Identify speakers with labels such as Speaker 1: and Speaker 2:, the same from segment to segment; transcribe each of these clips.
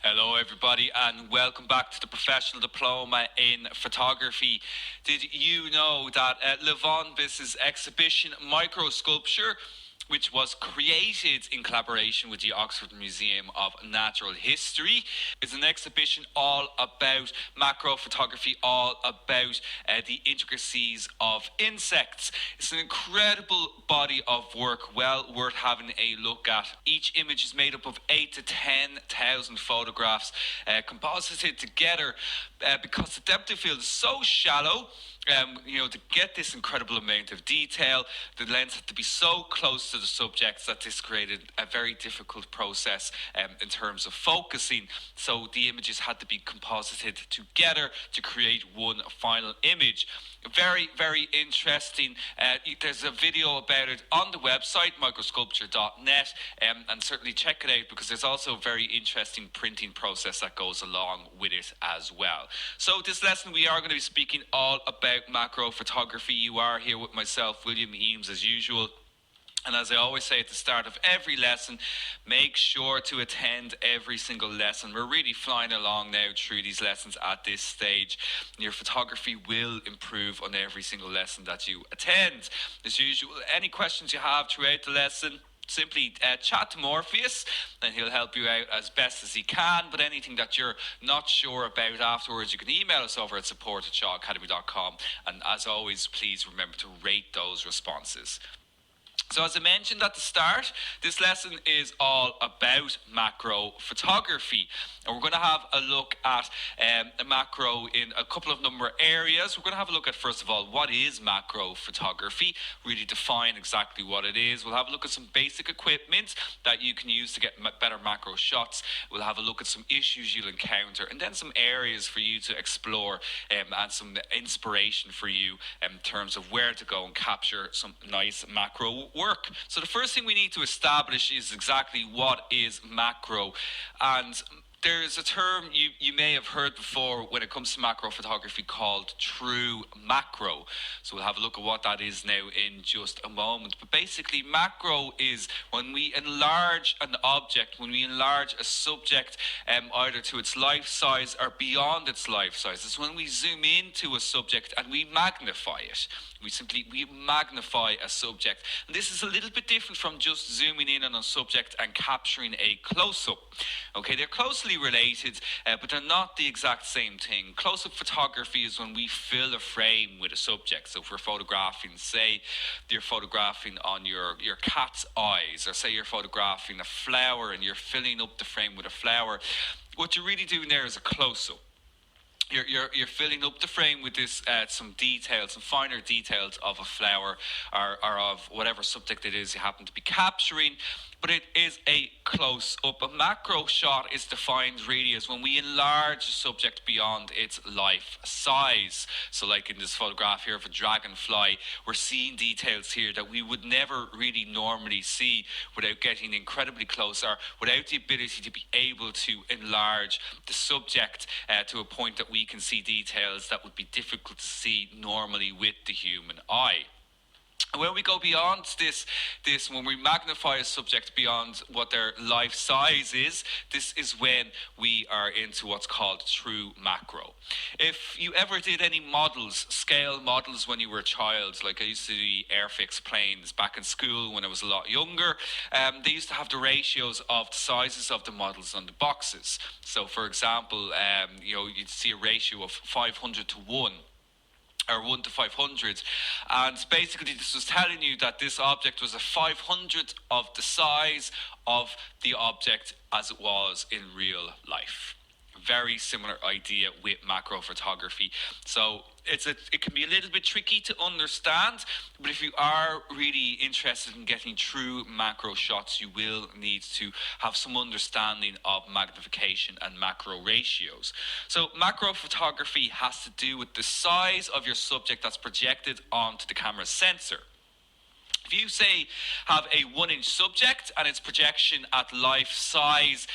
Speaker 1: Hello everybody and welcome back to the Professional Diploma in Photography. Did you know that Le Von Biss's exhibition Micro Sculpture, which was created in collaboration with the Oxford Museum of Natural History, is an exhibition all about macro photography, all about the intricacies of insects. It's an incredible body of work, well worth having a look at. Each image is made up of 8 to 10,000 photographs composited together because the depth of field is so shallow. To get this incredible amount of detail, the lens had to be so close to the subjects that this created a very difficult process in terms of focusing. So the images had to be composited together to create one final image. Very, very interesting. There's a video about it on the website, microsculpture.net, and certainly check it out because there's also a very interesting printing process that goes along with it as well. So this lesson we are going to be speaking all about macro photography. You are here with myself, William Eames, as usual. And as I always say at the start of every lesson, make sure to attend every single lesson. We're really flying along now through these lessons at this stage. Your photography will improve on every single lesson that you attend. As usual, any questions you have throughout the lesson, simply chat to Morpheus and he'll help you out as best as he can. But anything that you're not sure about afterwards, you can email us over at support@shawacademy.com. And as always, please remember to rate those responses. So as I mentioned at the start, this lesson is all about macro photography. And we're going to have a look at macro in a couple of number of areas. We're going to have a look at, first of all, what is macro photography, really define exactly what it is. We'll have a look at some basic equipment that you can use to get better macro shots. We'll have a look at some issues you'll encounter and then some areas for you to explore and some inspiration for you in terms of where to go and capture some nice macro work. So the first thing we need to establish is exactly what is macro. And there's a term you may have heard before when it comes to macro photography called true macro. So we'll have a look at what that is now in just a moment. But basically, macro is when we enlarge an object, when we enlarge a subject either to its life size or beyond its life size. It's when we zoom into a subject and we magnify it. We magnify a subject. And this is a little bit different from just zooming in on a subject and capturing a close-up. Okay, they're closely related, but they're not the exact same thing. Close-up photography is when we fill a frame with a subject. So if we're photographing, say you're photographing on your cat's eyes, or say you're photographing a flower and you're filling up the frame with a flower, what you're really doing there is a close-up. You're filling up the frame with this some details, some finer details of a flower or of whatever subject it is you happen to be capturing. But it is a close-up. A macro shot is defined really as when we enlarge a subject beyond its life size. So like in this photograph here of a dragonfly, we're seeing details here that we would never really normally see without getting incredibly close or without the ability to be able to enlarge the subject to a point that we can see details that would be difficult to see normally with the human eye. When we go beyond this, when we magnify a subject beyond what their life size is, this is when we are into what's called true macro. If you ever did any models, scale models when you were a child, like I used to do airfix planes back in school when I was a lot younger, they used to have the ratios of the sizes of the models on the boxes. So for example, you'd see a ratio of 500 to 1. Or 1 to 500, and basically this was telling you that this object was a 500th of the size of the object as it was in real life. Very similar idea with macro photography. So it can be a little bit tricky to understand, but if you are really interested in getting true macro shots, you will need to have some understanding of magnification and macro ratios. So macro photography has to do with the size of your subject that's projected onto the camera's sensor. If you say have a 1-inch subject and its projection at life size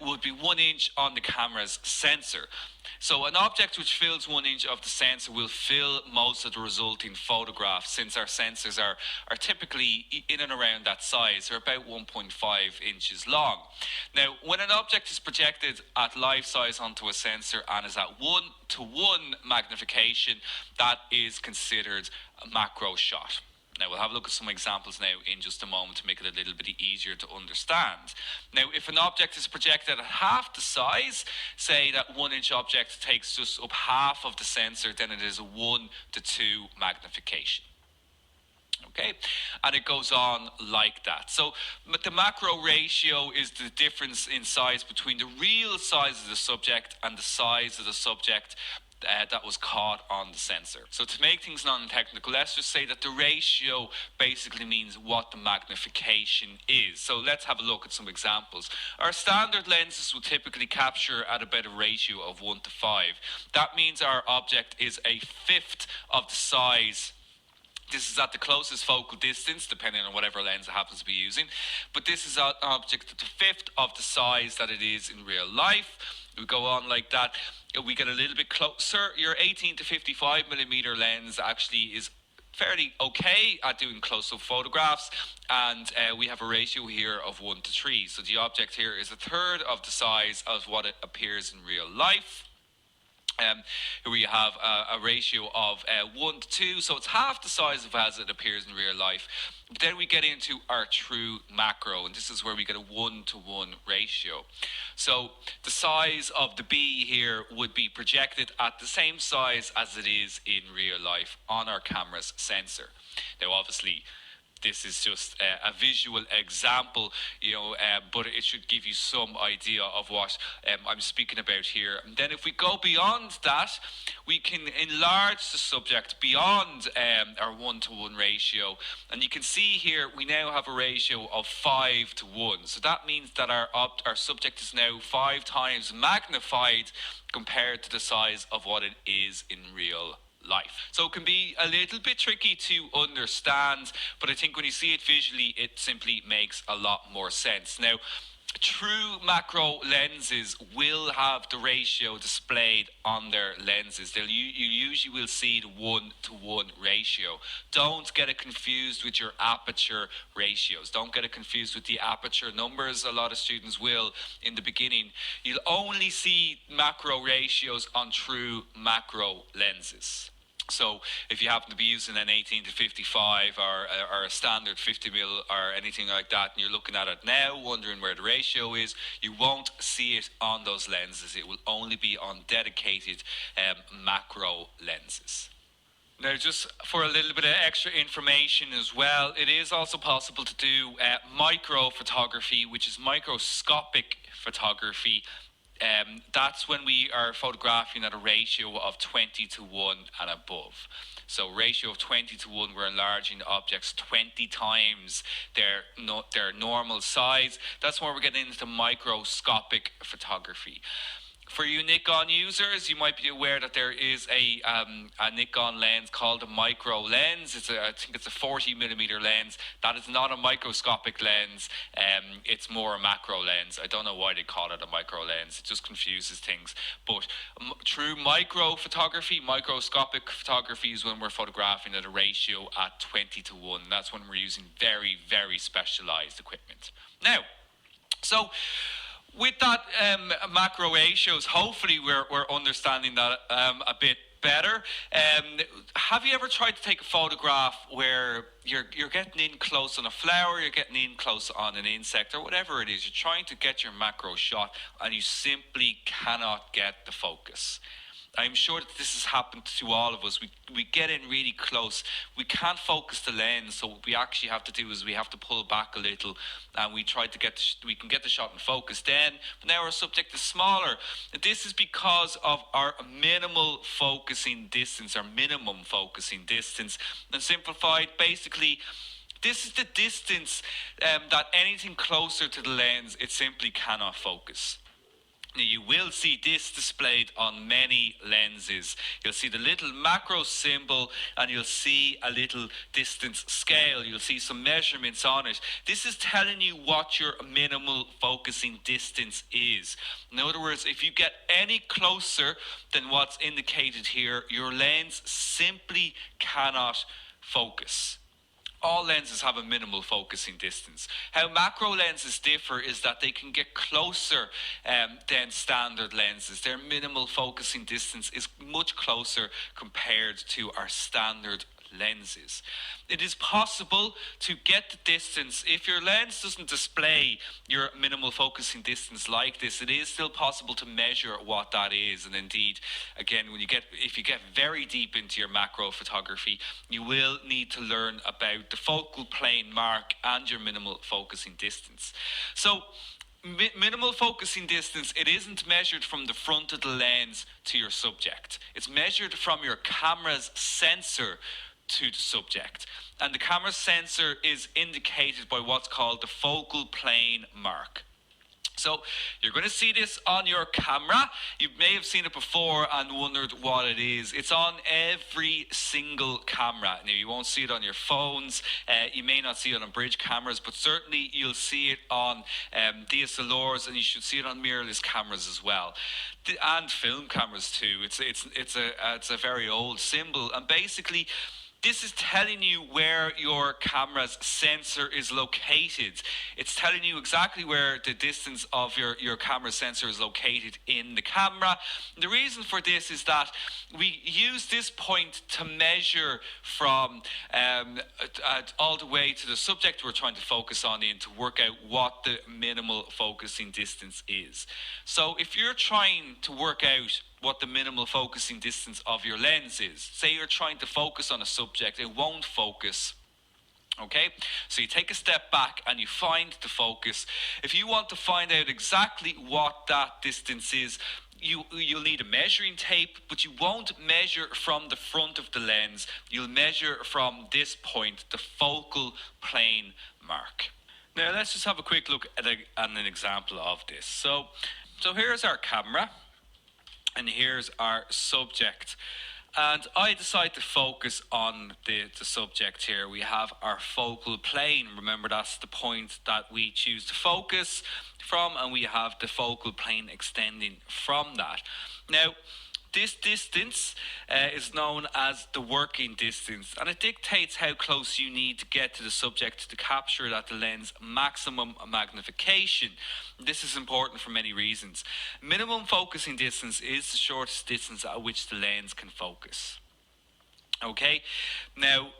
Speaker 1: would be 1 inch on the camera's sensor. So an object which fills 1 inch of the sensor will fill most of the resulting photograph, since our sensors are typically in and around that size. They're about 1.5 inches long. Now, when an object is projected at life size onto a sensor and is at 1:1 magnification, that is considered a macro shot. Now, we'll have a look at some examples now in just a moment to make it a little bit easier to understand. Now, if an object is projected at half the size, say that 1 inch object takes just up half of the sensor, then it is a 1:2 magnification. Okay, and it goes on like that. So the macro ratio is the difference in size between the real size of the subject and the size of the subject that was caught on the sensor. So to make things non-technical, let's just say that the ratio basically means what the magnification is. So let's have a look at some examples. Our standard lenses will typically capture at about a ratio of 1:5. That means our object is a fifth of the size. This is at the closest focal distance, depending on whatever lens it happens to be using. But this is an object at the fifth of the size that it is in real life. We go on like that. We get a little bit closer. Your 18 to 55 millimeter lens actually is fairly okay at doing close-up photographs, and we have a ratio here of 1:3. So the object here is a third of the size of what it appears in real life. Here we have a ratio of 1:2, so it's half the size of as it appears in real life. But then we get into our true macro, and this is where we get a 1:1 ratio. So the size of the bee here would be projected at the same size as it is in real life on our camera's sensor. Now, obviously, this is just a visual example, but it should give you some idea of what I'm speaking about here. And then if we go beyond that, we can enlarge the subject beyond our 1:1 ratio. And you can see here, we now have a ratio of 5:1. So that means that our subject is now 5 times magnified compared to the size of what it is in real life. So it can be a little bit tricky to understand, but I think when you see it visually, it simply makes a lot more sense. Now, true macro lenses will have the ratio displayed on their lenses. You usually will see the 1:1 ratio. Don't get it confused with your aperture ratios. Don't get it confused with the aperture numbers. A lot of students will in the beginning. You'll only see macro ratios on true macro lenses. So if you happen to be using an 18 to 55 or a standard 50mm or anything like that, and you're looking at it now wondering where the ratio is, you won't see it on those lenses. It will only be on dedicated macro lenses. Now, just for a little bit of extra information as well, it is also possible to do micro photography, which is microscopic photography. That's when we are photographing at a ratio of 20:1 and above. So ratio of 20:1, we're enlarging objects 20 times their normal size. That's where we're getting into microscopic photography. For you Nikon users, you might be aware that there is a Nikon lens called a micro lens. I think it's a 40mm lens. That is not a microscopic lens. It's more a macro lens. I don't know why they call it a micro lens. It just confuses things. But true micro photography, microscopic photography, is when we're photographing at a ratio at 20:1. That's when we're using very, very specialized equipment. Now, so with that macro ratios, hopefully we're understanding that a bit better. Have you ever tried to take a photograph where you're getting in close on a flower, you're getting in close on an insect, or whatever it is? You're trying to get your macro shot and you simply cannot get the focus. I'm sure that this has happened to all of us. We get in really close. We can't focus the lens, so what we actually have to do is we have to pull back a little, and we try to we can get the shot in focus then, but now our subject is smaller. And this is because of our minimal focusing distance, our minimum focusing distance. And simplified, basically, this is the distance that anything closer to the lens, it simply cannot focus. Now you will see this displayed on many lenses. You'll see the little macro symbol and you'll see a little distance scale. You'll see some measurements on it. This is telling you what your minimal focusing distance is. In other words, if you get any closer than what's indicated here, your lens simply cannot focus. All lenses have a minimal focusing distance. How macro lenses differ is that they can get closer than standard lenses. Their minimal focusing distance is much closer compared to our standard lenses. It is possible to get the distance. If your lens doesn't display your minimal focusing distance like this, it is still possible to measure what that is. And indeed, again, if you get very deep into your macro photography, you will need to learn about the focal plane mark and your minimal focusing distance. So minimal focusing distance, it isn't measured from the front of the lens to your subject. It's measured from your camera's sensor to the subject, and the camera sensor is indicated by what's called the focal plane mark. So you're going to see this on your camera. You may have seen it before and wondered what it is. It's on every single camera. Now you won't see it on your phones, you may not see it on bridge cameras, but certainly you'll see it on DSLRs, and you should see it on mirrorless cameras as well, and film cameras too. It's a very old symbol, and basically this is telling you where your camera's sensor is located. It's telling you exactly where the distance of your camera sensor is located in the camera. The reason for this is that we use this point to measure from all the way to the subject we're trying to focus on to work out what the minimal focusing distance is. So if you're trying to work out what the minimal focusing distance of your lens is, say you're trying to focus on a subject, it won't focus. Okay, so you take a step back and you find the focus. If you want to find out exactly what that distance is, you'll need a measuring tape, but you won't measure from the front of the lens. You'll measure from this point, the focal plane mark. Now let's just have a quick look at an example of this. So here's our camera, and here's our subject, and I decide to focus on the subject here. We have our focal plane. Remember, that's the point that we choose to focus from, and we have the focal plane extending from that. Now this distance is known as the working distance, and it dictates how close you need to get to the subject to capture at the lens maximum magnification. This is important for many reasons. Minimum focusing distance is the shortest distance at which the lens can focus. Okay, now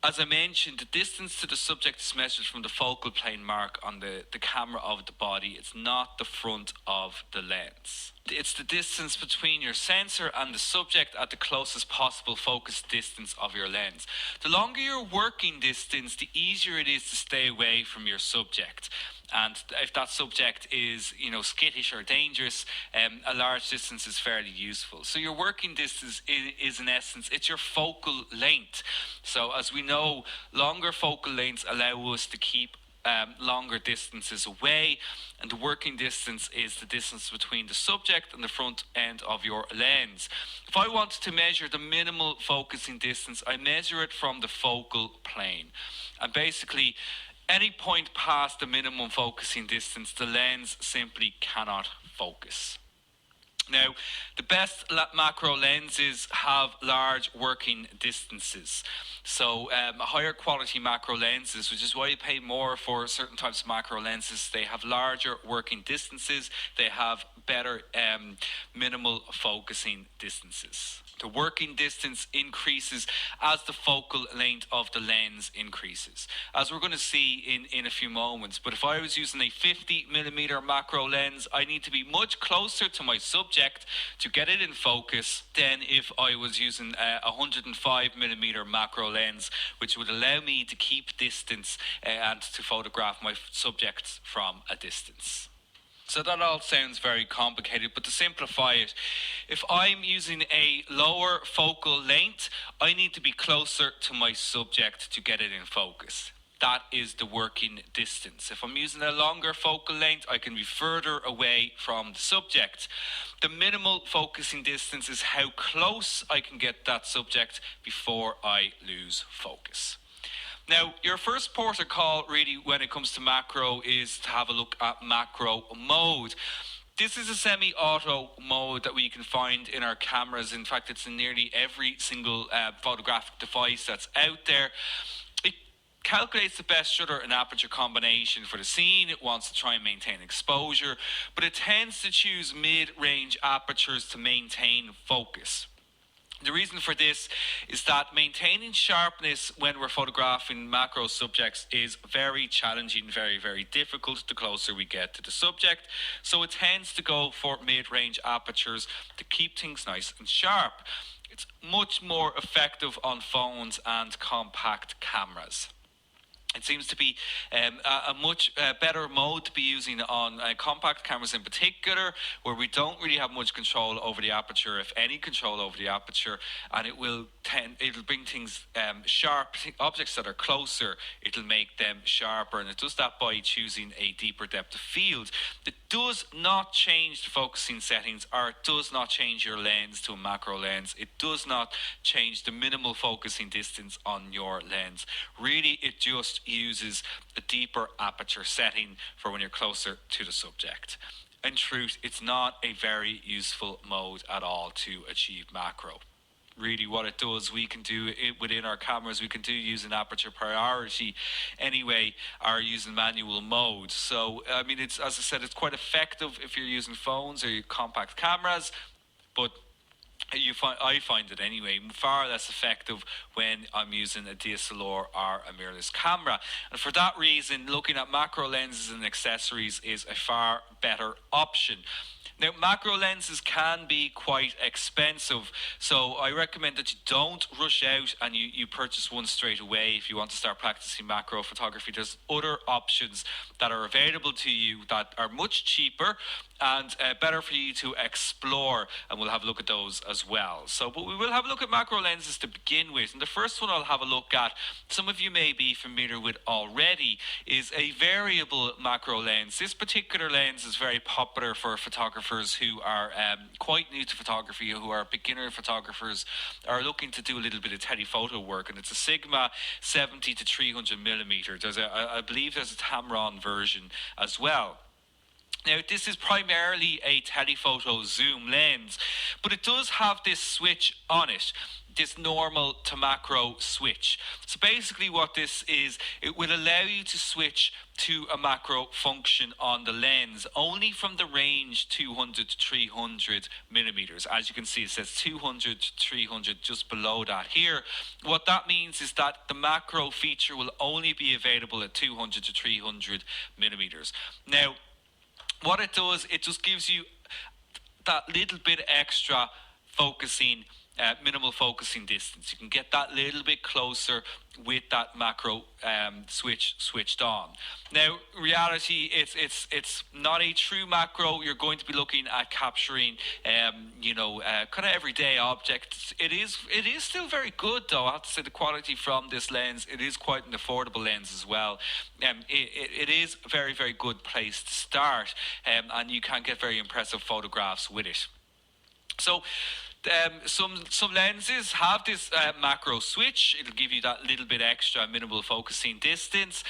Speaker 1: as I mentioned, the distance to the subject is measured from the focal plane mark on the camera of the body. It's not the front of the lens. It's the distance between your sensor and the subject at the closest possible focus distance of your lens. The longer your working distance, the easier it is to stay away from your subject. And if that subject is, skittish or dangerous, a large distance is fairly useful. So your working distance is in essence, it's your focal length. So as we know, longer focal lengths allow us to keep longer distances away, and the working distance is the distance between the subject and the front end of your lens. If I want to measure the minimal focusing distance, I measure it from the focal plane, and basically any point past the minimum focusing distance, the lens simply cannot focus. Now, the best macro lenses have large working distances. So higher quality macro lenses, which is why you pay more for certain types of macro lenses, they have larger working distances, they have better minimal focusing distances. The working distance increases as the focal length of the lens increases, as we're going to see in a few moments. But if I was using a 50mm macro lens, I need to be much closer to my subject to get it in focus than if I was using a 105mm macro lens, which would allow me to keep distance and to photograph my subjects from a distance. So that all sounds very complicated, but to simplify it, if I'm using a lower focal length, I need to be closer to my subject to get it in focus. that is the working distance. If I'm using a longer focal length, I can be further away from the subject. The minimal focusing distance is how close I can get that subject before I lose focus. Now, your first port of call really when it comes to macro is to have a look at macro mode. This is a semi-auto mode that we can find in our cameras. In fact, it's in nearly every single photographic device that's out there. It calculates the best shutter and aperture combination for the scene. It wants to try and maintain exposure, but it tends to choose mid-range apertures to maintain focus. The reason for this is that maintaining sharpness when we're photographing macro subjects is very challenging, very, very difficult the closer we get to the subject. So it tends to go for mid-range apertures to keep things nice and sharp. It's much more effective on phones and compact cameras. It seems to be a much better mode to be using on compact cameras in particular, where we don't really have much control over the aperture, if any control over the aperture, and it'll bring things sharp, objects that are closer, it'll make them sharper, and it does that by choosing a deeper depth of field. It does not change the focusing settings, or it does not change your lens to a macro lens. It does not change the minimal focusing distance on your lens. Really, it just uses a deeper aperture setting for when you're closer to the subject. In truth, it's not a very useful mode at all to achieve macro. Really, what it does, we can do it within our cameras. We can do using aperture priority anyway, or using manual mode. So, I mean, it's, as I said, it's quite effective if you're using phones or your compact cameras, but I find it anyway far less effective when I'm using a DSLR or a mirrorless camera. And for that reason, looking at macro lenses and accessories is a far better option. Now, macro lenses can be quite expensive, so I recommend that you don't rush out and you purchase one straight away if you want to start practicing macro photography. There's other options that are available to you that are much cheaper and better for you to explore, and we'll have a look at those as well. But we will have a look at macro lenses to begin with, and the first one I'll have a look at, some of you may be familiar with already, is a variable macro lens. This particular lens is very popular for photographers who are quite new to photography, who are beginner photographers, are looking to do a little bit of telephoto work, and it's a Sigma 70 to 300 millimeter. I believe there's a Tamron version as well. Now, this is primarily a telephoto zoom lens, but it does have this switch on it, this normal to macro switch. So basically what this is, it will allow you to switch to a macro function on the lens only from the range 200 to 300 millimeters. As you can see, it says 200 to 300 just below that here. What that means is that the macro feature will only be available at 200 to 300 millimeters. Now, what it does, it just gives you that little bit extra focusing, minimal focusing distance. You can get that little bit closer with that macro switched on. Now, reality, it's not a true macro. You're going to be looking at capturing, kind of everyday objects. It is still very good, though. I have to say the quality from this lens, it is quite an affordable lens as well. It is a very, very good place to start, and you can get very impressive photographs with it. So, some lenses have this macro switch. It'll give you that little bit extra minimal focusing distance.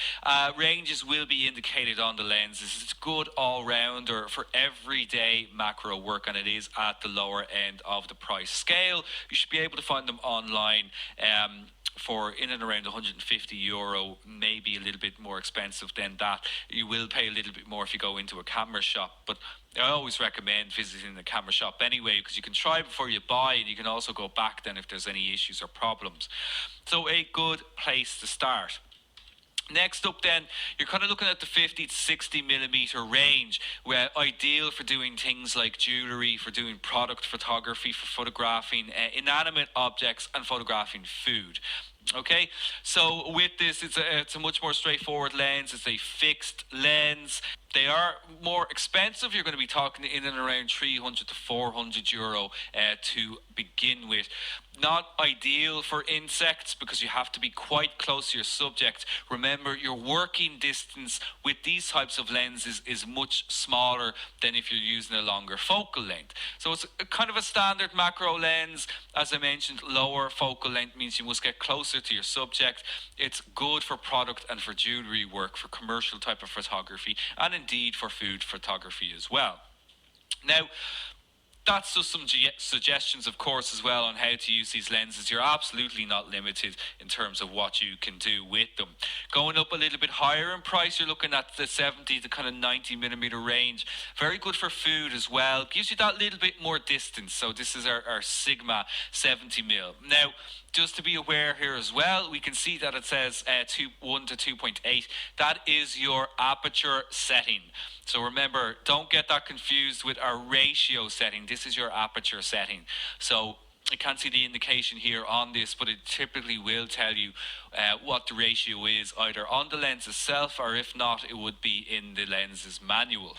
Speaker 1: Ranges will be indicated on the lenses. It's good all-rounder for everyday macro work, and it is at the lower end of the price scale. You should be able to find them online for in and around €150, maybe a little bit more expensive than that. You will pay a little bit more if you go into a camera shop, but I always recommend visiting the camera shop anyway, because you can try before you buy, and you can also go back then if there's any issues or problems. So a good place to start. Next up then, you're kind of looking at the 50 to 60 millimeter range, where ideal for doing things like jewellery, for doing product photography, for photographing inanimate objects and photographing food. Okay, so with this, it's a much more straightforward lens. It's a fixed lens. They are more expensive. You're going to be talking in and around 300 to 400 euro to begin with. Not ideal for insects because you have to be quite close to your subject. Remember, your working distance with these types of lenses is much smaller than if you're using a longer focal length. So it's a kind of a standard macro lens. As I mentioned, lower focal length means you must get closer to your subject. It's good for product and for jewelry work, for commercial type of photography, and indeed for food photography as well. Now, that's just some suggestions, of course, as well on how to use these lenses. You're absolutely not limited in terms of what you can do with them. Going up a little bit higher in price, you're looking at the 70 to kind of 90 millimeter range. Very good for food as well. Gives you that little bit more distance. So this is our Sigma 70 mil. Now, just to be aware here as well, we can see that it says 1 to 2.8. That is your aperture setting. So remember, don't get that confused with our ratio setting. This is your aperture setting. So I can't see the indication here on this, but it typically will tell you what the ratio is, either on the lens itself, or if not, it would be in the lens's manual.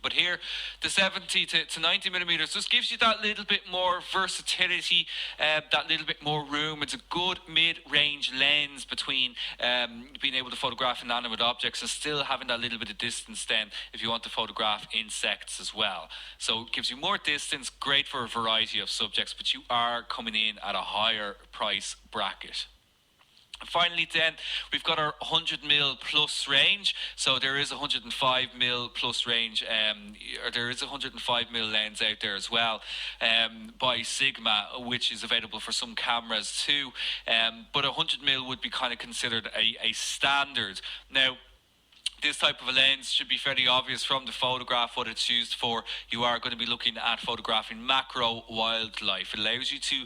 Speaker 1: But here, the 70 to 90 millimeters just gives you that little bit more versatility, that little bit more room. It's a good mid-range lens between being able to photograph inanimate objects and still having that little bit of distance then if you want to photograph insects as well. So it gives you more distance, great for a variety of subjects, but you are coming in at a higher price bracket. And finally then, we've got our 100 mil plus range. So there is a 105 mil plus range, or there is a 105 mil lens out there as well by Sigma, which is available for some cameras too. But 100 mil would be kind of considered a standard. Now, this type of a lens should be fairly obvious from the photograph what it's used for. You are going to be looking at photographing macro wildlife. It allows you to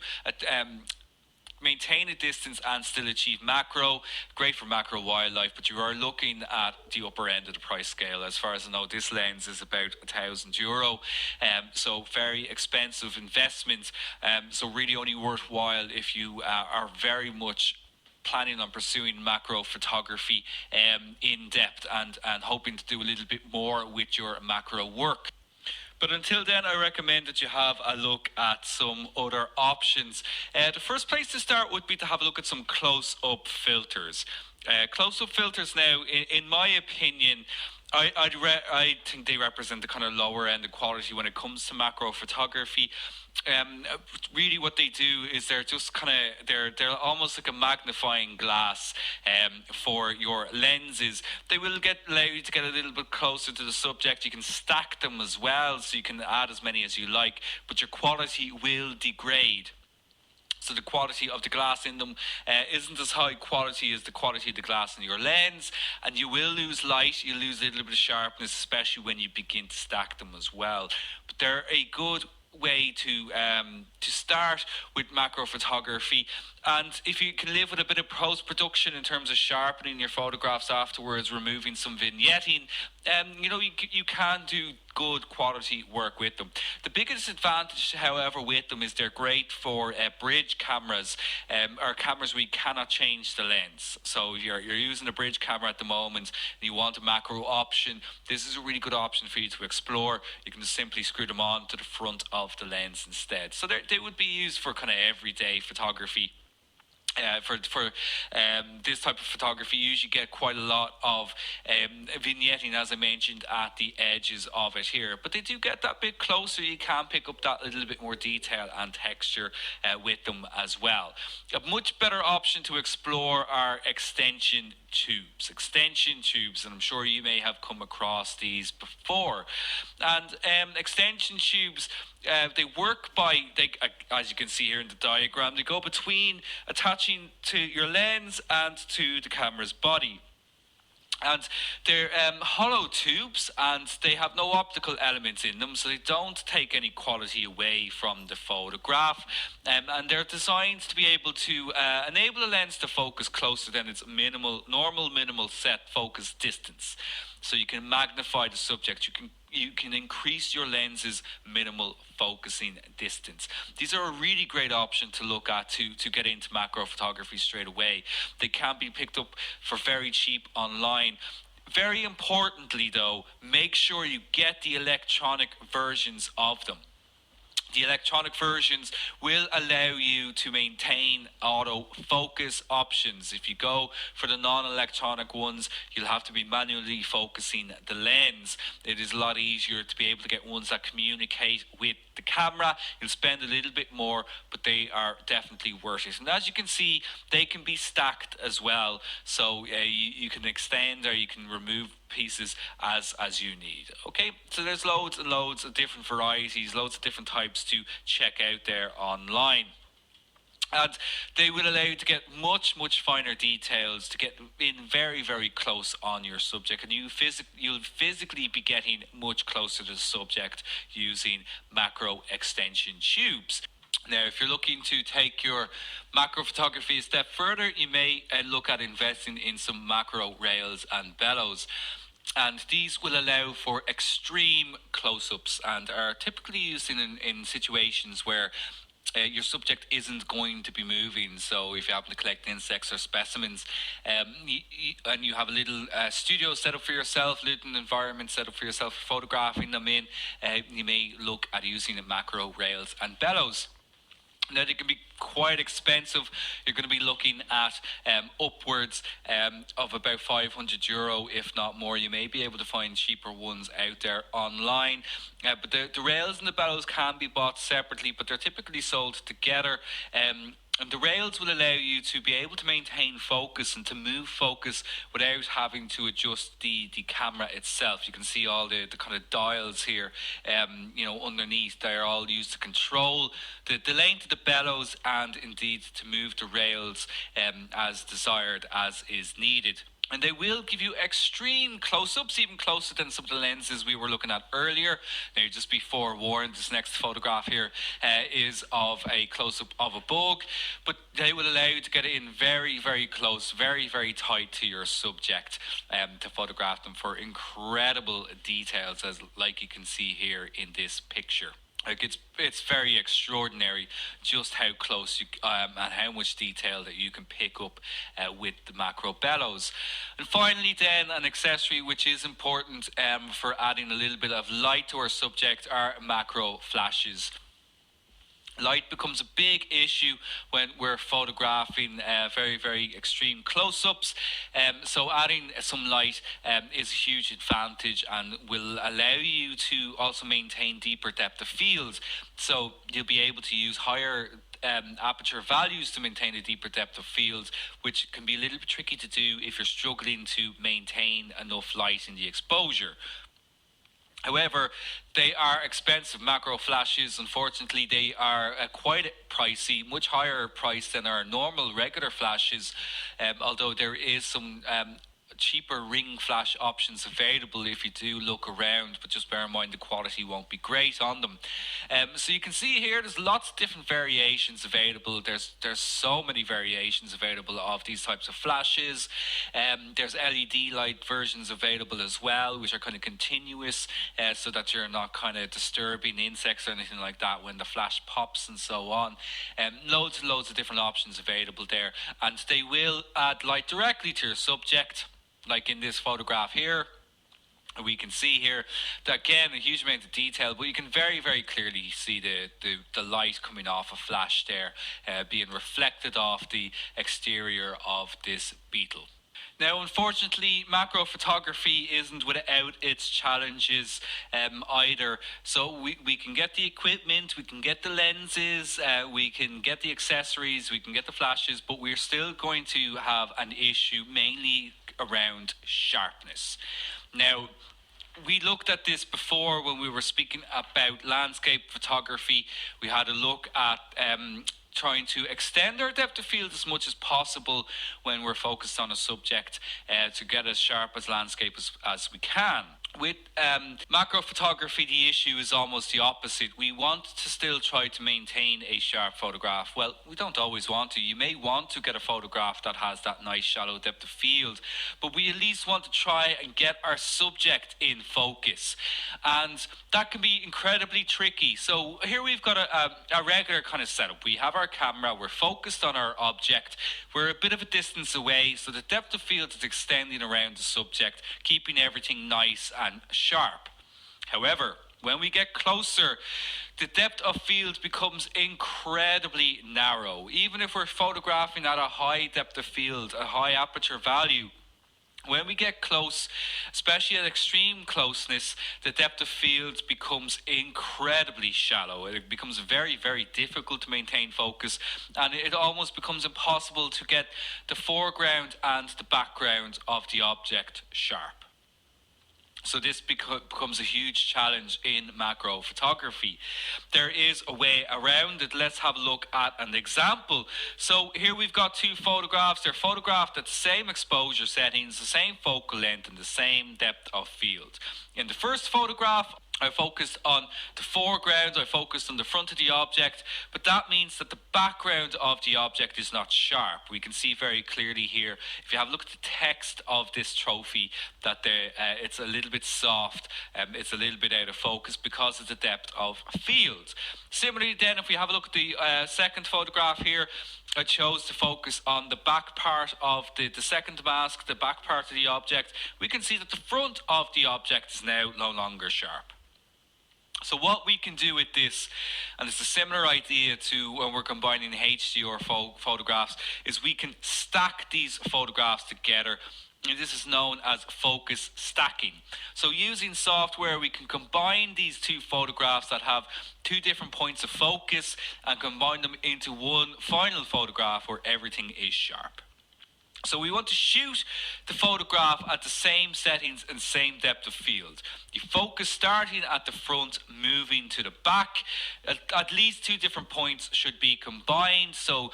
Speaker 1: maintain a distance and still achieve macro. Great for macro wildlife, but you are looking at the upper end of the price scale. As far as I know, this lens is about €1,000, so very expensive investment, so really only worthwhile if you are very much planning on pursuing macro photography in depth and hoping to do a little bit more with your macro work. But until then, I recommend that you have a look at some other options. The first place to start would be to have a look at some close-up filters. Close-up filters now, in my opinion, I think they represent the kind of lower end of quality when it comes to macro photography. Really what they do is they're just kind of they're almost like a magnifying glass for your lenses. They will allow you to get a little bit closer to the subject. You can stack them as well, so you can add as many as you like, but your quality will degrade. So the quality of the glass in them isn't as high quality as the quality of the glass in your lens, and you will lose light, you lose a little bit of sharpness, especially when you begin to stack them as well. But they're a good way to start with macro photography, and if you can live with a bit of post-production in terms of sharpening your photographs afterwards, removing some vignetting, you can do good quality work with them. The biggest advantage, however, with them is they're great for bridge cameras, or cameras where you cannot change the lens. So if you're using a bridge camera at the moment and you want a macro option, this is a really good option for you to explore. You can just simply screw them on to the front of the lens instead. So they would be used for kind of everyday photography. For this type of photography, you usually get quite a lot of vignetting, as I mentioned, at the edges of it here. But they do get that bit closer. You can pick up that little bit more detail and texture with them as well. A much better option to explore are extension tubes. Extension tubes, and I'm sure you may have come across these before. And extension tubes, they work by, as you can see here in the diagram, they go between attaching to your lens and to the camera's body. And they're hollow tubes, and they have no optical elements in them, so they don't take any quality away from the photograph. And they're designed to be able to enable the lens to focus closer than its normal minimal set focus distance. So you can magnify the subject. You can increase your lens's minimal focusing distance. These are a really great option to look at to get into macro photography straight away. They can be picked up for very cheap online. Very importantly though, make sure you get the electronic versions of them. The electronic versions will allow you to maintain autofocus options. If you go for the non-electronic ones, you'll have to be manually focusing the lens. It is a lot easier to be able to get ones that communicate with the camera. You'll spend a little bit more, but they are definitely worth it. And as you can see, they can be stacked as well. So you can extend or you can remove pieces as you need. Okay, so there's loads and loads of different varieties, loads of different types to check out there online, and they will allow you to get much finer details, to get in very close on your subject, and you'll physically be getting much closer to the subject using macro extension tubes. Now, if you're looking to take your macro photography a step further, you may look at investing in some macro rails and bellows. And these will allow for extreme close-ups and are typically used in situations where your subject isn't going to be moving. So if you happen to collect insects or specimens, and you have a little studio set up for yourself, little environment set up for yourself, photographing them in, you may look at using macro rails and bellows. Now, they can be quite expensive. You're going to be looking at upwards of about €500, if not more. You may be able to find cheaper ones out there online. But the rails and the bellows can be bought separately, but they're typically sold together. And the rails will allow you to be able to maintain focus and to move focus without having to adjust the camera itself. You can see all the kind of dials here, underneath. They're all used to control the length of the bellows and indeed to move the rails as desired, as is needed. And they will give you extreme close-ups, even closer than some of the lenses we were looking at earlier. Now, just be forewarned, this next photograph here is of a close-up of a bug, but they will allow you to get in very close, very tight to your subject to photograph them for incredible details, as like you can see here in this picture. Like it's very extraordinary just how close you and how much detail that you can pick up with the macro bellows. And finally, then, an accessory which is important for adding a little bit of light to our subject are macro flashes. Light becomes a big issue when we're photographing very extreme close-ups. So adding some light is a huge advantage and will allow you to also maintain deeper depth of field. So you'll be able to use higher aperture values to maintain a deeper depth of field, which can be a little bit tricky to do if you're struggling to maintain enough light in the exposure. However, they are expensive macro flashes. Unfortunately, they are quite pricey, much higher price than our normal regular flashes, although there is some cheaper ring flash options available if you do look around, but just bear in mind the quality won't be great on them. So you can see here there's lots of different variations available. There's so many variations available of these types of flashes. There's LED light versions available as well, which are kind of continuous, so that you're not kind of disturbing insects or anything like that when the flash pops and so on. Loads and loads of different options available there, and they will add light directly to your subject. Like in this photograph here, we can see here that, again, a huge amount of detail, but you can very clearly see the light coming off a flash there, being reflected off the exterior of this beetle. Now, unfortunately, macro photography isn't without its challenges either. So we can get the equipment, we can get the lenses, we can get the accessories, we can get the flashes, but we're still going to have an issue mainly around sharpness. Now, we looked at this before when we were speaking about landscape photography. We had a look at trying to extend our depth of field as much as possible when we're focused on a subject to get as sharp as landscape as we can. With macro photography, the issue is almost the opposite. We want to still try to maintain a sharp photograph. Well, we don't always want to. You may want to get a photograph that has that nice shallow depth of field, but we at least want to try and get our subject in focus. And that can be incredibly tricky. So here we've got a regular kind of setup. We have our camera, we're focused on our object, we're a bit of a distance away, so the depth of field is extending around the subject, keeping everything nice and sharp. However, when we get closer, the depth of field becomes incredibly narrow. Even if we're photographing at a high depth of field, a high aperture value, when we get close, especially at extreme closeness, the depth of field becomes incredibly shallow. It becomes very, very difficult to maintain focus, and it almost becomes impossible to get the foreground and the background of the object sharp. So this becomes a huge challenge in macro photography. There is a way around it. Let's have a look at an example. So here we've got two photographs. They're photographed at the same exposure settings, the same focal length, and the same depth of field. In the first photograph, I focused on the foreground, I focused on the front of the object, but that means that the background of the object is not sharp. We can see very clearly here, if you have a look at the text of this trophy, that it's a little bit soft, it's a little bit out of focus because of the depth of field. Similarly then, if we have a look at the second photograph here, I chose to focus on the back part of the second mask, the back part of the object. We can see that the front of the object is now no longer sharp. So what we can do with this, and it's a similar idea to when we're combining HDR photographs, is we can stack these photographs together. And this is known as focus stacking. So using software, we can combine these two photographs that have two different points of focus and combine them into one final photograph where everything is sharp. So we want to shoot the photograph at the same settings and same depth of field. You focus starting at the front, moving to the back. At least two different points should be combined. So,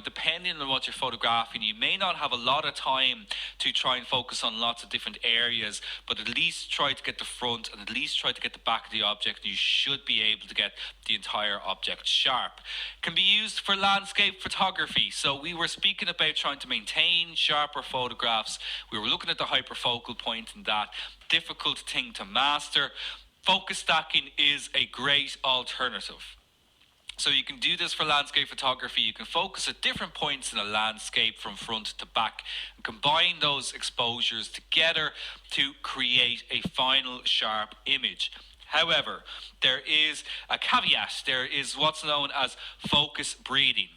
Speaker 1: depending on what you're photographing, you may not have a lot of time to try and focus on lots of different areas, but at least try to get the front and at least try to get the back of the object. And you should be able to get the entire object sharp. It can be used for landscape photography. So we were speaking about trying to maintain sharper photographs. We were looking at the hyperfocal point and that difficult thing to master. Focus stacking is a great alternative. So you can do this for landscape photography. You can focus at different points in a landscape from front to back and combine those exposures together to create a final sharp image. However, there is a caveat. There is what's known as focus breathing.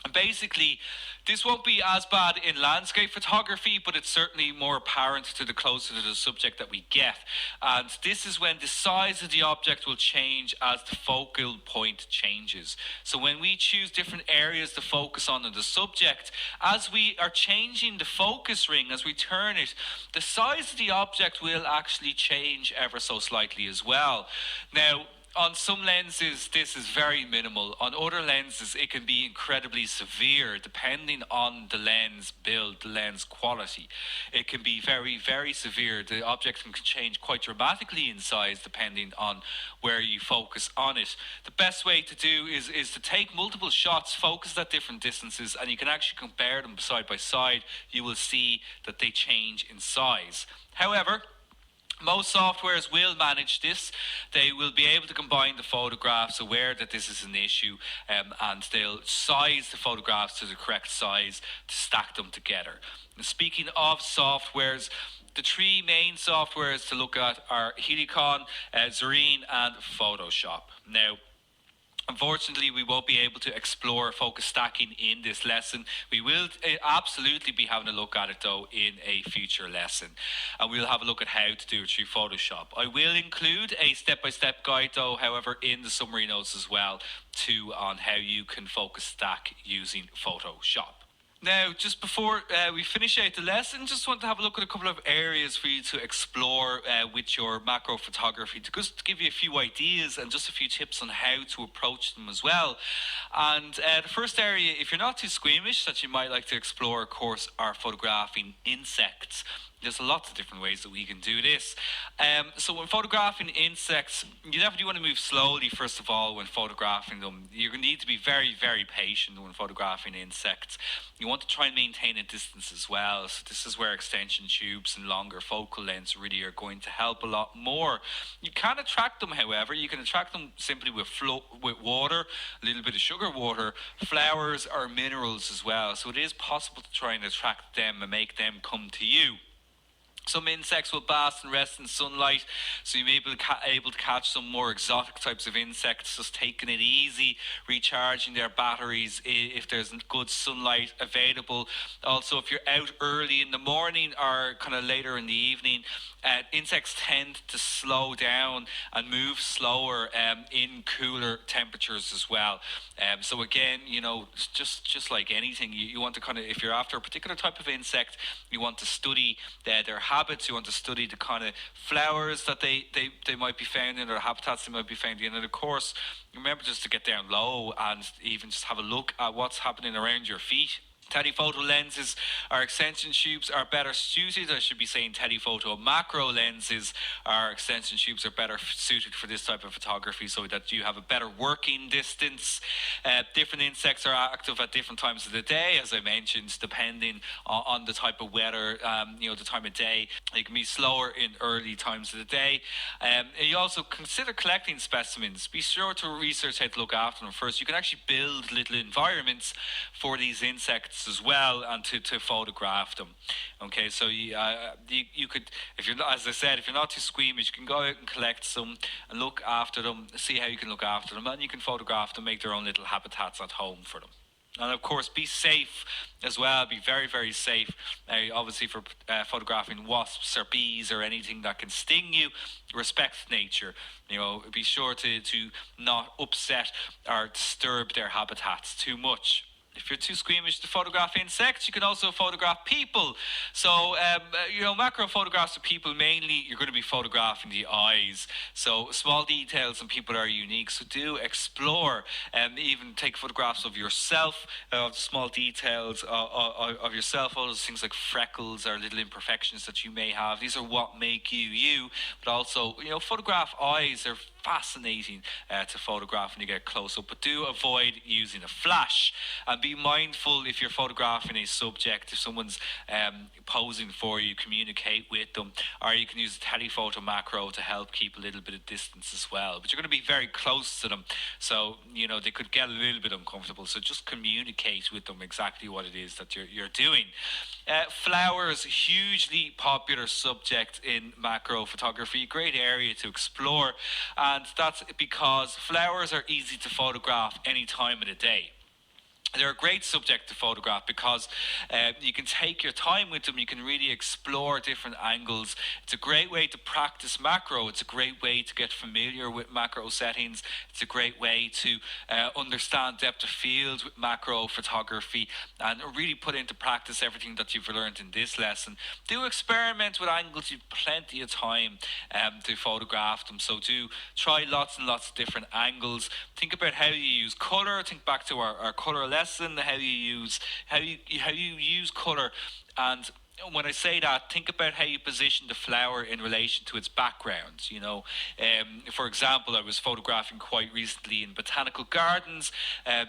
Speaker 1: And basically, this won't be as bad in landscape photography, but it's certainly more apparent to the closer to the subject that we get. And this is when the size of the object will change as the focal point changes. So when we choose different areas to focus on in the subject, as we are changing the focus ring, as we turn it, the size of the object will actually change ever so slightly as well. Now, on some lenses, this is very minimal. On other lenses, it can be incredibly severe depending on the lens build, the lens quality. It can be very, very severe. The object can change quite dramatically in size depending on where you focus on it. The best way to do is to take multiple shots, focus at different distances, and you can actually compare them side by side. You will see that they change in size. However, most softwares will manage this. They will be able to combine the photographs, aware that this is an issue, and they'll size the photographs to the correct size to stack them together. And speaking of softwares, the three main softwares to look at are Helicon, Zarine, and Photoshop. Now, unfortunately, we won't be able to explore focus stacking in this lesson. We will absolutely be having a look at it though in a future lesson. And we'll have a look at how to do it through Photoshop. I will include a step-by-step guide though, however, in the summary notes as well, too, on how you can focus stack using Photoshop. Now, just before we finish out the lesson, just want to have a look at a couple of areas for you to explore with your macro photography, to just give you a few ideas and just a few tips on how to approach them as well. And the first area, if you're not too squeamish, that you might like to explore, of course, are photographing insects. There's lots of different ways that we can do this. So when photographing insects, you definitely want to move slowly first of all when photographing them. You're going to need to be very, very patient when photographing insects. You want to try and maintain a distance as well. So this is where extension tubes and longer focal lengths really are going to help a lot more. You can attract them, however. You can attract them simply with water, a little bit of sugar water, flowers or minerals as well. So it is possible to try and attract them and make them come to you. Some insects will bask and rest in sunlight, so you may be able to catch some more exotic types of insects, just taking it easy, recharging their batteries if there's good sunlight available. Also, if you're out early in the morning or kind of later in the evening, insects tend to slow down and move slower in cooler temperatures as well. So again, just like anything, you want to kind of, if you're after a particular type of insect, you want to study their habits. You want to study the kind of flowers that they might be found in, or habitats they might be found in. And of course, remember just to get down low and even just have a look at what's happening around your feet. Telephoto lenses or extension tubes are better suited. I should be saying telephoto macro lenses or extension tubes are better suited for this type of photography, so that you have a better working distance. Different insects are active at different times of the day, as I mentioned, depending on the type of weather, the time of day. It can be slower in early times of the day. You also consider collecting specimens. Be sure to research how to look after them first. You can actually build little environments for these insects as well, and to photograph them. Okay, so you could, if you're not, as I said, if you're not too squeamish, you can go out and collect some and look after them, see how you can look after them, and you can photograph them, make their own little habitats at home for them. And of course, be safe as well. Be very, very safe. Obviously, for photographing wasps or bees or anything that can sting you, respect nature. Be sure to not upset or disturb their habitats too much. If you're too squeamish to photograph insects, you can also photograph people. So, macro photographs of people, mainly you're going to be photographing the eyes. So small details in people are unique. So do explore and even take photographs of yourself, of small details of yourself, all those things like freckles or little imperfections that you may have. These are what make you you. But also, photograph eyes. They're fascinating to photograph when you get close up, but do avoid using a flash, and be mindful if you're photographing a subject. If someone's posing for you, communicate with them, or you can use a telephoto macro to help keep a little bit of distance as well, but you're going to be very close to them, so they could get a little bit uncomfortable. So just communicate with them exactly what it is that you're doing. Flowers, hugely popular subject in macro photography, great area to explore, and that's because flowers are easy to photograph any time of the day. They're a great subject to photograph because you can take your time with them. You can really explore different angles. It's a great way to practice macro. It's a great way to get familiar with macro settings. It's a great way to understand depth of field with macro photography and really put into practice everything that you've learned in this lesson. Do experiment with angles. You've plenty of time to photograph them. So do try lots and lots of different angles. Think about how you use color. Think back to our color lesson. How you use color, and when I say that, think about how you position the flower in relation to its background. For example, I was photographing quite recently in botanical gardens,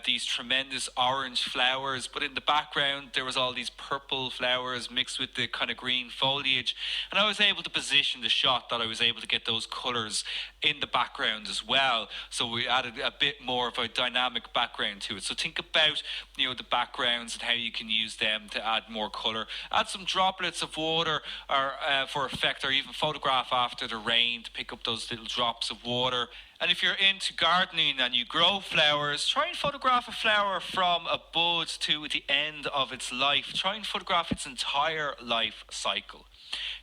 Speaker 1: these tremendous orange flowers, but in the background there was all these purple flowers mixed with the kind of green foliage, and I was able to position the shot that I was able to get those colours in the background as well, so we added a bit more of a dynamic background to it. So think about the backgrounds and how you can use them to add more colour. Add some droplets of water or for effect, or even photograph after the rain to pick up those little drops of water. And if you're into gardening and you grow flowers, try and photograph a flower from a bud to the end of its life. Try and photograph its entire life cycle.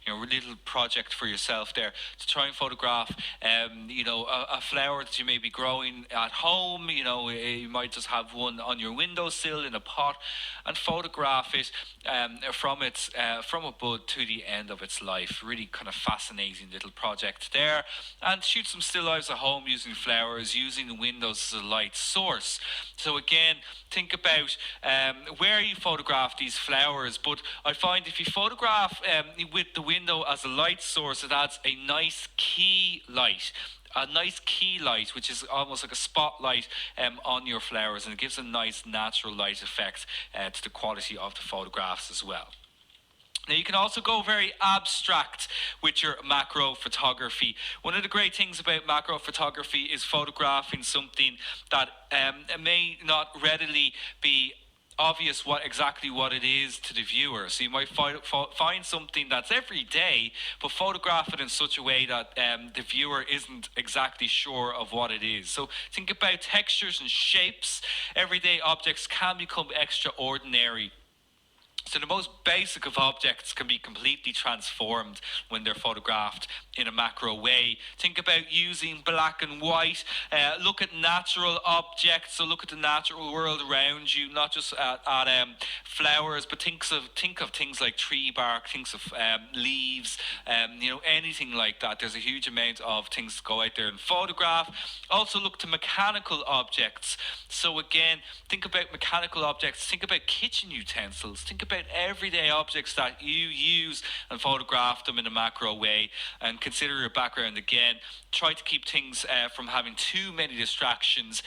Speaker 1: A little project for yourself there to try and photograph a flower that you may be growing at home. You might just have one on your windowsill in a pot, and photograph it from a bud to the end of its life. Really kind of fascinating little project there. And shoot some still lives at home using flowers, using the windows as a light source. So again, think about where you photograph these flowers, but I find if you photograph with the window as a light source, it adds a nice key light. A nice key light, which is almost like a spotlight on your flowers, and it gives a nice natural light effect to the quality of the photographs as well. Now, you can also go very abstract with your macro photography. One of the great things about macro photography is photographing something that may not readily be obvious exactly what it is to the viewer. So you might find something that's every day, but photograph it in such a way that the viewer isn't exactly sure of what it is. So think about textures and shapes. Everyday objects can become extraordinary. So the most basic of objects can be completely transformed when they're photographed in a macro way. Think about using black and white. Look at natural objects. So look at the natural world around you, not just at flowers, but think of things like tree bark, things of leaves, anything like that. There's a huge amount of things to go out there and photograph. Also look to mechanical objects. So again, think about mechanical objects. Think about kitchen utensils. Think about everyday objects that you use and photograph them in a macro way, and consider your background again. Try to keep things from having too many distractions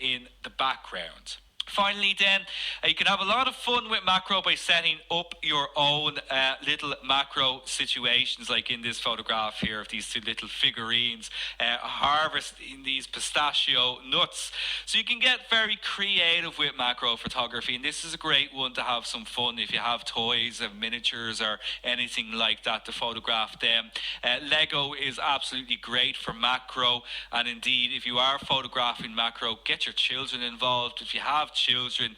Speaker 1: in the background. Finally then, you can have a lot of fun with macro by setting up your own little macro situations, like in this photograph here of these two little figurines harvesting these pistachio nuts. So you can get very creative with macro photography, and this is a great one to have some fun if you have toys and miniatures or anything like that to photograph them. Lego is absolutely great for macro, and indeed if you are photographing macro, get your children involved. If you have children,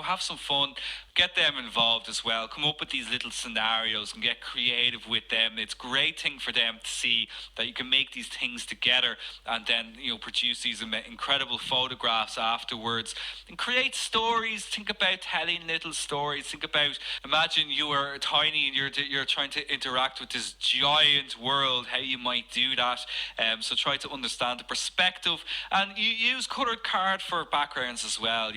Speaker 1: have some fun, get them involved as well. Come up with these little scenarios and get creative with them. It's a great thing for them to see that you can make these things together and then produce these incredible photographs afterwards, and create stories. Think about telling little stories. Think about, imagine you are tiny and you're trying to interact with this giant world, how you might do that. So try to understand the perspective, and you use colored card for backgrounds as well.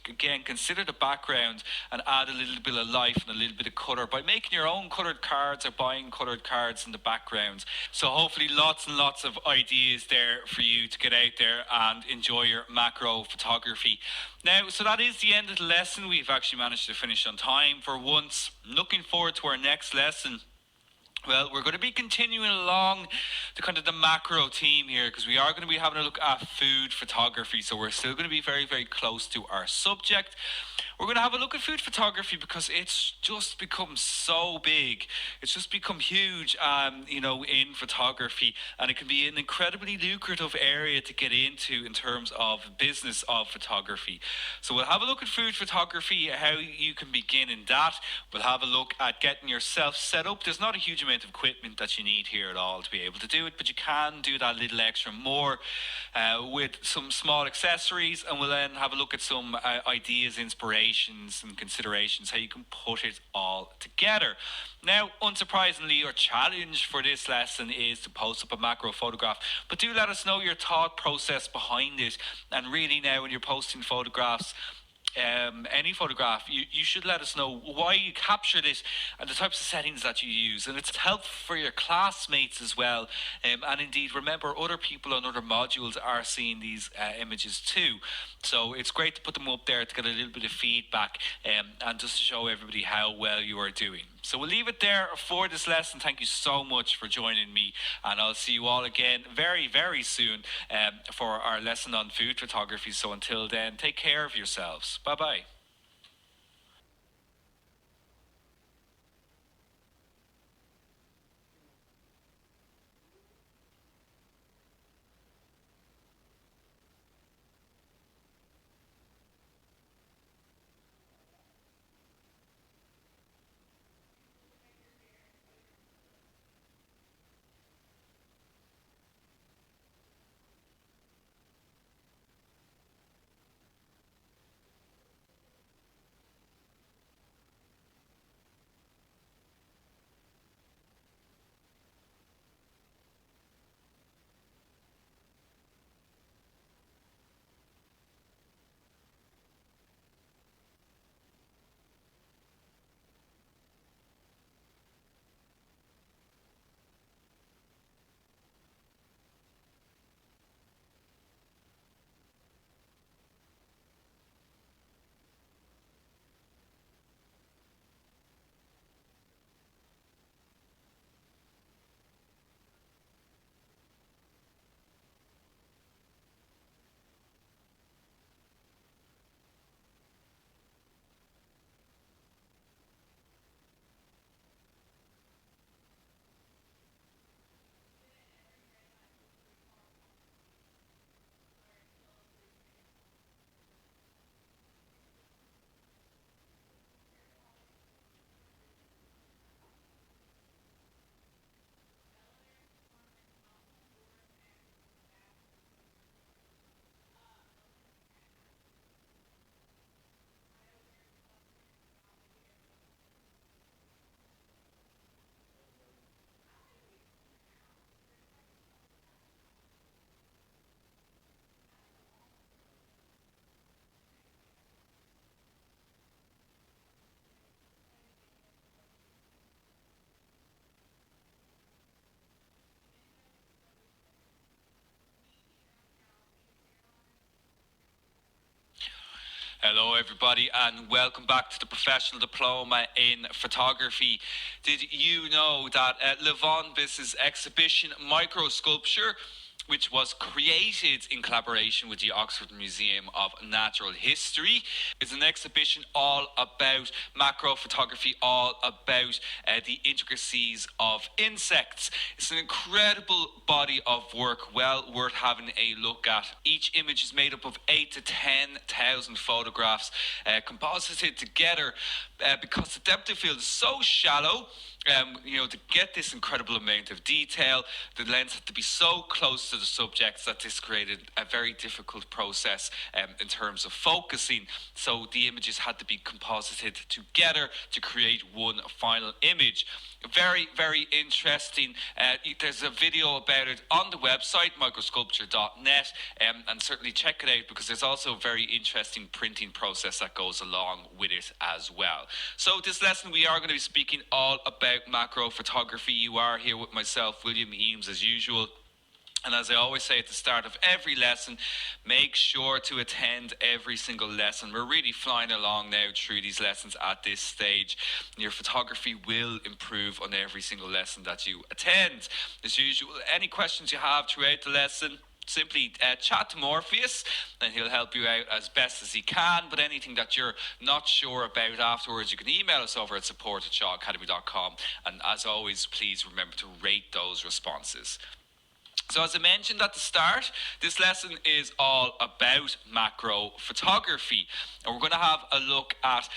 Speaker 1: Again, consider the background and add a little bit of life and a little bit of colour by making your own coloured cards or buying coloured cards in the background. So hopefully lots and lots of ideas there for you to get out there and enjoy your macro photography. Now, so that is the end of the lesson. We've actually managed to finish on time for once. Looking forward to our next lesson. Well, we're going to be continuing along the macro theme here, because we are going to be having a look at food photography. So we're still going to be very, very close to our subject. We're going to have a look at food photography because it's just become so big. It's just become huge, in photography, and it can be an incredibly lucrative area to get into in terms of business of photography. So we'll have a look at food photography, how you can begin in that. We'll have a look at getting yourself set up. There's not a huge amount of equipment that you need here at all to be able to do it, but you can do that little extra more with some small accessories, and we'll then have a look at some ideas, inspirations and considerations, how you can put it all together. Now, unsurprisingly, your challenge for this lesson is to post up a macro photograph, but do let us know your thought process behind it. And really now, when you're posting photographs, any photograph, you should let us know why you captured it and the types of settings that you use, and it's helpful for your classmates as well. And indeed, remember, other people on other modules are seeing these images too, so it's great to put them up there to get a little bit of feedback and just to show everybody how well you are doing. So we'll leave it there for this lesson. Thank you so much for joining me, and I'll see you all again very, very soon for our lesson on food photography. So until then, take care of yourselves. Bye-bye. Hello, everybody, and welcome back to the Professional Diploma in Photography. Did you know that Levon exhibition Micro Sculpture, which was created in collaboration with the Oxford Museum of Natural History, is an exhibition all about macro photography, all about the intricacies of insects. It's an incredible body of work, well worth having a look at. Each image is made up of 8 to 10,000 photographs composited together because the depth of field is so shallow. To get this incredible amount of detail, the lens had to be so close to the subjects that this created a very difficult process in terms of focusing. So the images had to be composited together to create one final image. Very, very interesting. There's a video about it on the website, microsculpture.net, and certainly check it out because there's also a very interesting printing process that goes along with it as well. So this lesson we are going to be speaking all about macro photography. You are here with myself, William Eames, as usual. And as I always say at the start of every lesson, make sure to attend every single lesson. We're really flying along now through these lessons at this stage. Your photography will improve on every single lesson that you attend. As usual, any questions you have throughout the lesson, simply chat to Morpheus and he'll help you out as best as he can. But anything that you're not sure about afterwards, you can email us over at support@shawacademy.com. And as always, please remember to rate those responses. So as I mentioned at the start, this lesson is all about macro photography. And we're going to have a look at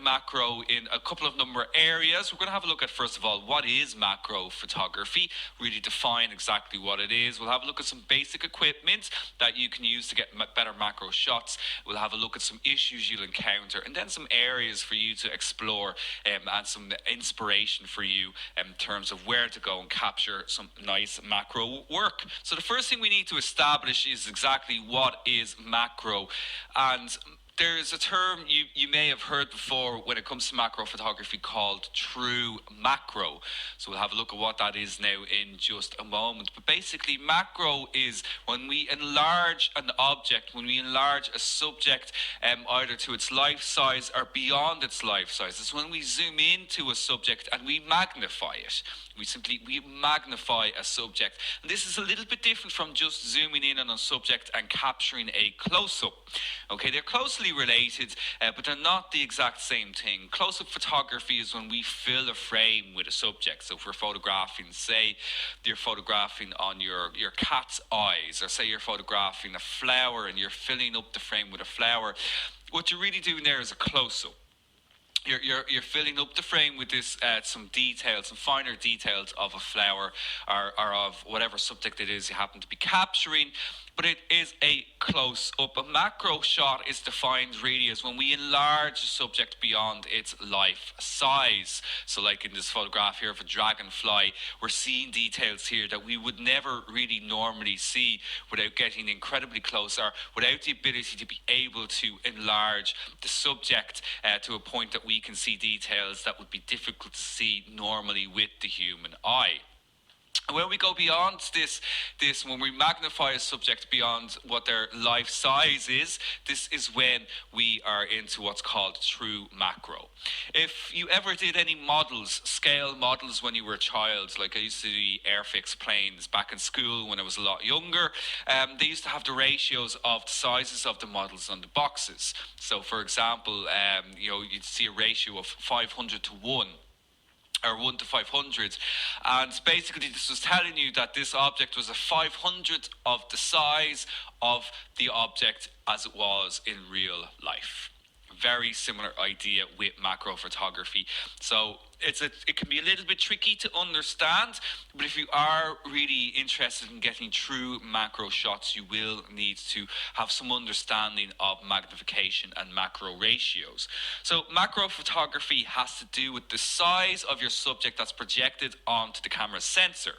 Speaker 1: macro in a couple of number of areas. We're going to have a look at, first of all, what is macro photography, really define exactly what it is. We'll have a look at some basic equipment that you can use to get better macro shots. We'll have a look at some issues you'll encounter and then some areas for you to explore and some inspiration for you in terms of where to go and capture some nice macro work. So the first thing we need to establish is exactly what is macro. And there's a term you may have heard before when it comes to macro photography called true macro. So we'll have a look at what that is now in just a moment. But basically, macro is when we enlarge an object, when we enlarge a subject either to its life size or beyond its life size. It's when we zoom into a subject and we magnify it. We magnify a subject. And this is a little bit different from just zooming in on a subject and capturing a close-up. Okay, they're closely related, but they're not the exact same thing. Close-up photography is when we fill a frame with a subject. So if we're photographing, say you're photographing on your cat's eyes, or say you're photographing a flower and you're filling up the frame with a flower, what you're really doing there is a close-up. You're filling up the frame with this some details, some finer details of a flower or of whatever subject it is you happen to be capturing, but it is a close-up. A macro shot is defined really as when we enlarge a subject beyond its life size. So like in this photograph here of a dragonfly, we're seeing details here that we would never really normally see without getting incredibly close or without the ability to be able to enlarge the subject to a point that we can see details that would be difficult to see normally with the human eye. When we go beyond this, when we magnify a subject beyond what their life size is, this is when we are into what's called true macro. If you ever did any models, scale models when you were a child, like I used to do airfix planes back in school when I was a lot younger, they used to have the ratios of the sizes of the models on the boxes. So for example, you'd see a ratio of 500 to 1. Or 1 to 500, and basically this was telling you that this object was a 500th of the size of the object as it was in real life. Very similar idea with macro photography. So it can be a little bit tricky to understand, but if you are really interested in getting true macro shots, you will need to have some understanding of magnification and macro ratios. So macro photography has to do with the size of your subject that's projected onto the camera's sensor.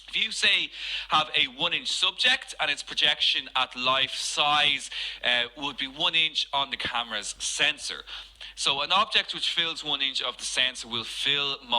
Speaker 1: If you say have a 1-inch subject and its projection at life size would be 1 inch on the camera's sensor. So an object which fills 1 inch of the sensor will fill